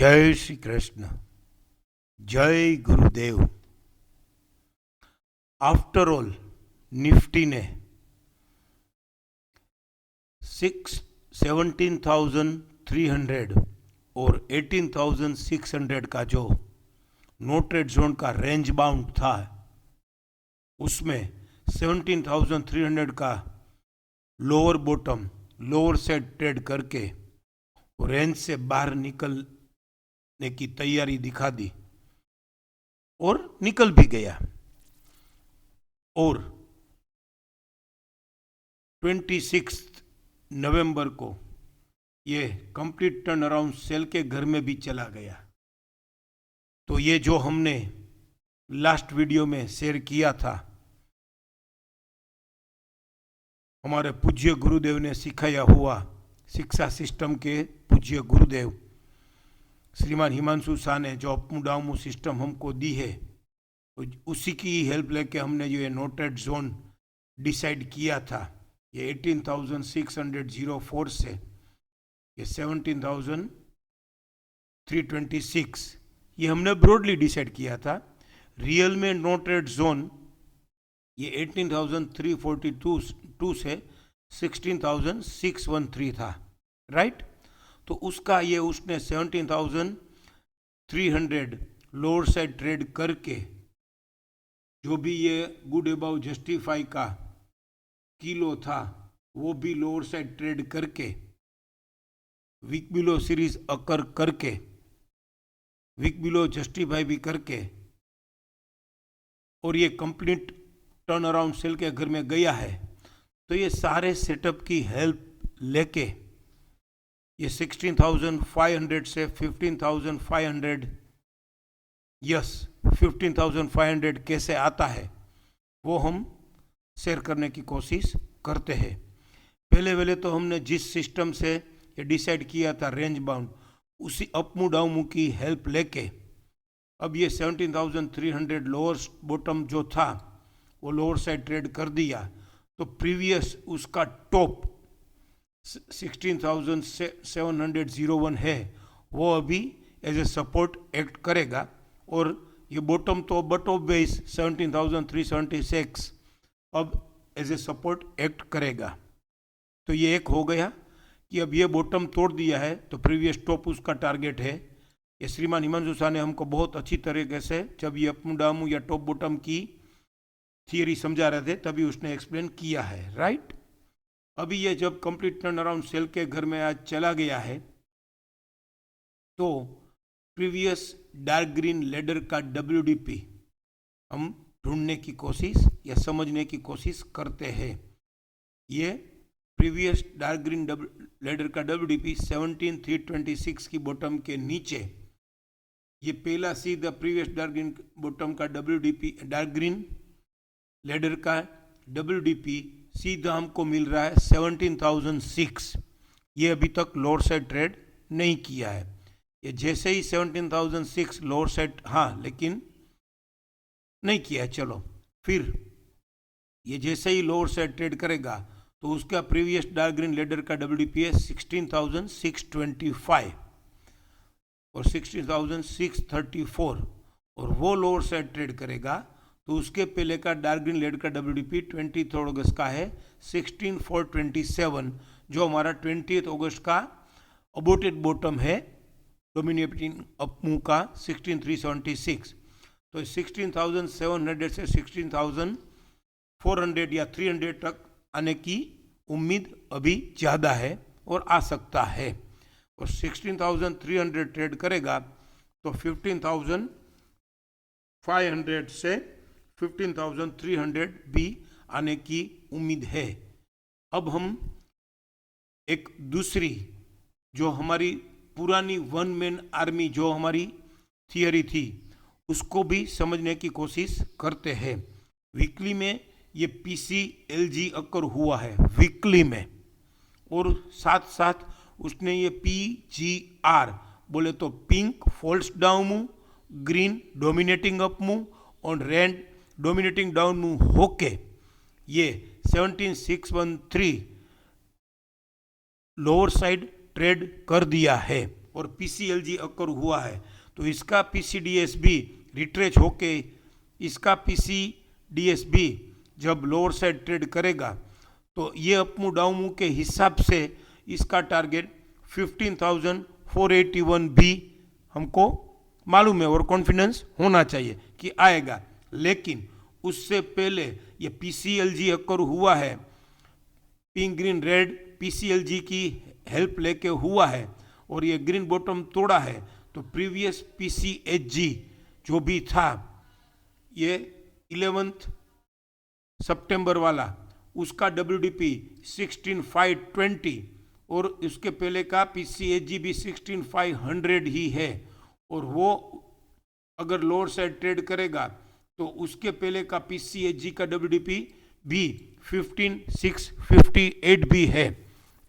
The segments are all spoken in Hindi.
जय श्री कृष्ण, जय गुरुदेव। आफ्टर ऑल निफ्टी ने 17,300 और 18,600 का जो नो ट्रेड जोन का रेंज बाउंड था, उसमें 17,300 का lower bottom lower side trade करके रेंज से बाहर निकलने की तैयारी दिखा दी और निकल भी गया। और 26 नवंबर को ये कंप्लीट टर्न अराउंड सेल के घर में भी चला गया। तो ये जो हमने लास्ट वीडियो में शेयर किया था, हमारे पूज्य गुरुदेव ने सिखाया हुआ शिक्षा सिस्टम के पूज्य गुरुदेव श्रीमान हिमांशु शाह ने जो अपमू डाउमू सिस्टम हमको दी है, उसी की हेल्प लेके हमने जो ये नो ट्रेड जोन डिसाइड किया था, ये 18,604 से ये 17,326 ये हमने ब्रॉडली डिसाइड किया था। रियल में नो ट्रेड जोन ये 18,342 से 16,613 था, राइट। तो उसका ये उसने 17,300 लोअर साइड ट्रेड करके जो भी ये गुड अबाउ जस्टिफाई का किलो था वो भी लोअर साइड ट्रेड करके वीक बिलो सीरीज अकर करके वीक बिलो जस्टिफाई भी करके और ये कंप्लीट टर्न अराउंड सेल के घर में गया है। तो ये सारे सेटअप की हेल्प लेके ये 16,500 से 15,500 15,500 कैसे आता है वो हम शेयर करने की कोशिश करते हैं। पहले तो हमने जिस सिस्टम से ये डिसाइड किया था रेंज बाउंड, उसी अपमू डाउनमू की हेल्प लेके अब ये 17,300 लोअर बॉटम जो था वो लोअर साइड ट्रेड कर दिया। तो प्रीवियस उसका टॉप 16,701 है, वो अभी एज ए सपोर्ट एक्ट करेगा। और ये बॉटम तो बट ऑफ बेस 17,376 अब एज ए सपोर्ट एक्ट करेगा। तो ये एक हो गया कि अब ये बॉटम तोड़ दिया है तो प्रीवियस टॉप उसका टारगेट है। ये श्रीमान हिमांशु शाह ने हमको बहुत अच्छी तरीके से जब ये अपमू डाउनमू या टॉप बॉटम की थियरी समझा रहे थे तभी उसने एक्सप्लेन किया है, राइट। अभी ये जब कंप्लीट टर्न अराउंड सेल के घर में आज चला गया है तो प्रीवियस डार्क ग्रीन लेडर का WDP हम ढूंढने की कोशिश या समझने की कोशिश करते हैं। ये प्रीवियस डार्क ग्रीन लेडर का WDP 17,326 की बॉटम के नीचे, ये पहला सीधा प्रीवियस डार्क ग्रीन बॉटम का WDP डार्क ग्रीन लेडर का WDP सीधा हमको मिल रहा है 17,006। ये अभी तक लोअर साइड ट्रेड नहीं किया है। ये जैसे ही 17,006 लोअर साइड, हाँ लेकिन नहीं किया है। चलो फिर ये जैसे ही लोअर साइड ट्रेड करेगा तो उसका प्रीवियस डार्क ग्रीन लेडर का WDP है 16,625 और 16,634 और वो लोअर साइड ट्रेड करेगा तो उसके पहले का डार्क ग्रीन लेडर का WDP 23 अगस्त का है 16,427, जो हमारा 20 अगस्त का अबोटेड बॉटम है डोमिनेटिंग अपमू का 16,376। तो 16,700 से 16,400 या 300 तक आने की उम्मीद अभी ज़्यादा है और आ सकता है। और 16,300 ट्रेड करेगा तो 15,500 से 15,300 भी आने की उम्मीद है। अब हम एक दूसरी जो हमारी पुरानी वन मैन आर्मी जो हमारी थियरी थी उसको भी समझने की कोशिश करते हैं। वीकली में ये PCLG अकर हुआ है वीकली में, और साथ साथ उसने ये PGR बोले तो पिंक फॉल्स डाउनमू, ग्रीन डोमिनेटिंग अपमू और रेड डोमिनेटिंग डाउनमू होके ये 17,613 लोअर साइड ट्रेड कर दिया है। और पीसीएलजी अकर हुआ है तो इसका पीसीडीएस भी रिट्रेच होके इसका पीसीडीएस भी जब लोअर साइड ट्रेड करेगा तो ये अपमू डाउनमू के हिसाब से इसका टारगेट 15,481 भी हमको मालूम है और कॉन्फिडेंस होना चाहिए कि आएगा। लेकिन उससे पहले ये पीसीएलजी अकर हुआ है, पिंक ग्रीन रेड पीसीएलजी की हेल्प लेके हुआ है और ये ग्रीन बॉटम तोड़ा है तो प्रीवियस पीसीएचजी जो भी था ये 11 सितंबर वाला उसका WDP 16,520 और उसके पहले का पीसीएचजी भी 16,500 ही है और वो अगर लोअर साइड ट्रेड करेगा तो उसके पहले का पीसीएचजी का WDP भी 15,658 भी है।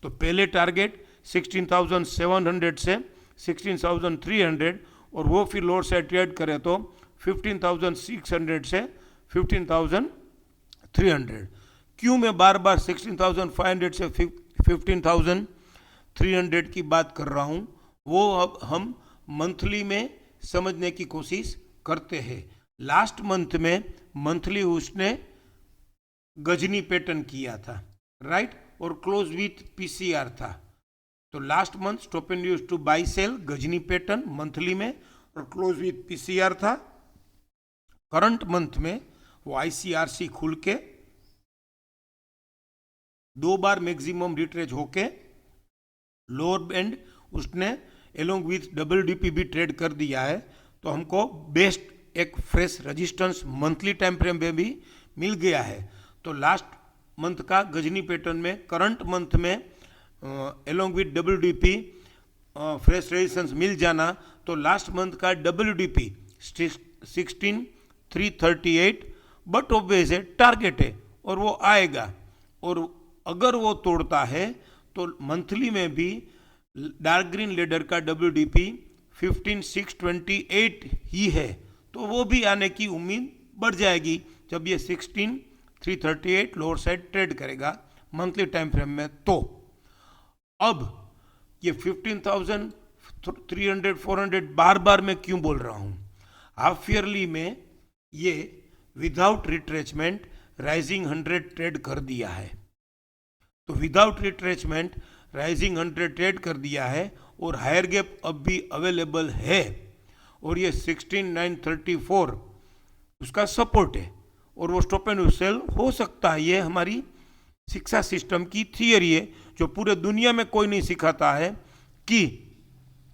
तो पहले टारगेट 16,700 से 16,300 और वो फिर लोअर साइड ट्रेड करे तो 15,600 से 15,300। क्यों मैं बार बार 16,500 से 15,300 की बात कर रहा हूँ वो अब हम मंथली में समझने की कोशिश करते हैं। लास्ट मंथ में मंथली उसने गजनी पैटर्न किया था, राइट, और क्लोज विथ पीसीआर था। तो last month stop and use to by sell गजनी पैटर्न मंथली में और क्लोज विथ पीसीआर था। करंट मंथ में वो आईसीआरसी खुल के 2 बार मैक्सिमम रिट्रेच होके लोअर एंड उसने एलोंग विथ WDP भी ट्रेड कर दिया है तो हमको बेस्ट एक fresh resistance monthly time frame में भी मिल गया है। तो लास्ट मंथ का गजनी पैटर्न में करंट मंथ में along with WDP fresh resistance मिल जाना तो लास्ट मंथ का WDP 16,338 बट ऑब्वियस है टारगेट है और वो आएगा और अगर वो तोड़ता है तो मंथली में भी डार्क ग्रीन लेडर का WDP 15,628 ही है तो वो भी आने की उम्मीद बढ़ जाएगी जब ये 16,338 लोअर साइड ट्रेड करेगा मंथली टाइम फ्रेम में। तो अब ये 15,300 400 बार बार मैं क्यों बोल रहा हूँ, हाफ ईयरली में ये विदाउट रिट्रेचमेंट राइजिंग 100 ट्रेड कर दिया है। तो विदाउट रिट्रेचमेंट राइजिंग 100 ट्रेड कर दिया है और हायर गैप अब भी अवेलेबल है और ये 16,934 उसका सपोर्ट है और वो स्टॉप एंड सेल हो सकता है। ये हमारी शिक्षा सिस्टम की थियरी है जो पूरे दुनिया में कोई नहीं सिखाता है कि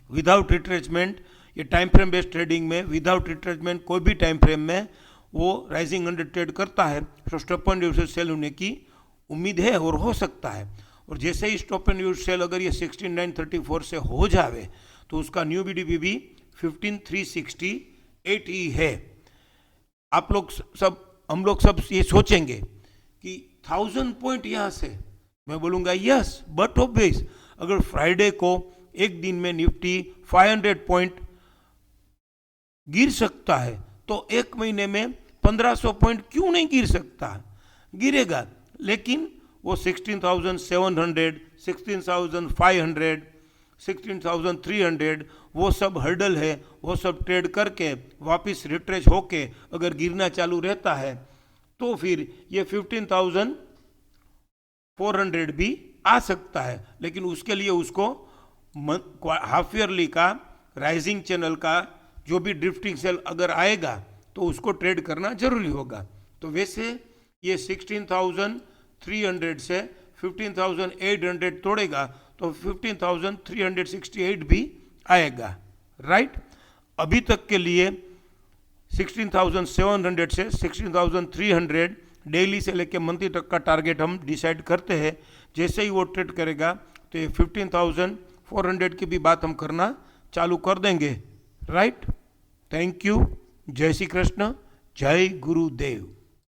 विदाउट रिट्रेचमेंट ये टाइम फ्रेम बेस्ड ट्रेडिंग में विदाउट रिट्रेचमेंट कोई भी टाइम फ्रेम में वो राइजिंग 100 ट्रेड करता है तो स्टॉप एंड यूज सेल होने की उम्मीद है और हो सकता है। और जैसे ही स्टॉप एंड यूज सेल अगर ये 16,934 से हो जावे तो उसका न्यू BDP भी 15,368 ही है। आप लोग सब हम लोग सब ये सोचेंगे कि 1,000 पॉइंट यहाँ से, मैं बोलूँगा यस बट ऑब्वियस अगर फ्राइडे को एक दिन में निफ्टी 500 पॉइंट गिर सकता है तो एक महीने में 1,500 पॉइंट क्यों नहीं गिर सकता, गिरेगा। लेकिन वो 16,700 16,500 16,300 वो सब हर्डल है, वो सब ट्रेड करके वापस रिट्रेच होके अगर गिरना चालू रहता है तो फिर ये 15,400 भी आ सकता है। लेकिन उसके लिए उसको हाफ ईयरली का राइजिंग चैनल का जो भी ड्रिफ्टिंग सेल अगर आएगा तो उसको ट्रेड करना जरूरी होगा। तो वैसे ये 16,300 से 15,800 तोड़ेगा तो 15,368 भी आएगा, राइट। अभी तक के लिए 16,700 से 16,300 डेली से लेके मंथली तक का टारगेट हम डिसाइड करते हैं। जैसे ही वो ट्रेड करेगा तो ये 15,400 की भी बात हम करना चालू कर देंगे, राइट। थैंक यू, जय श्री कृष्ण, जय गुरुदेव।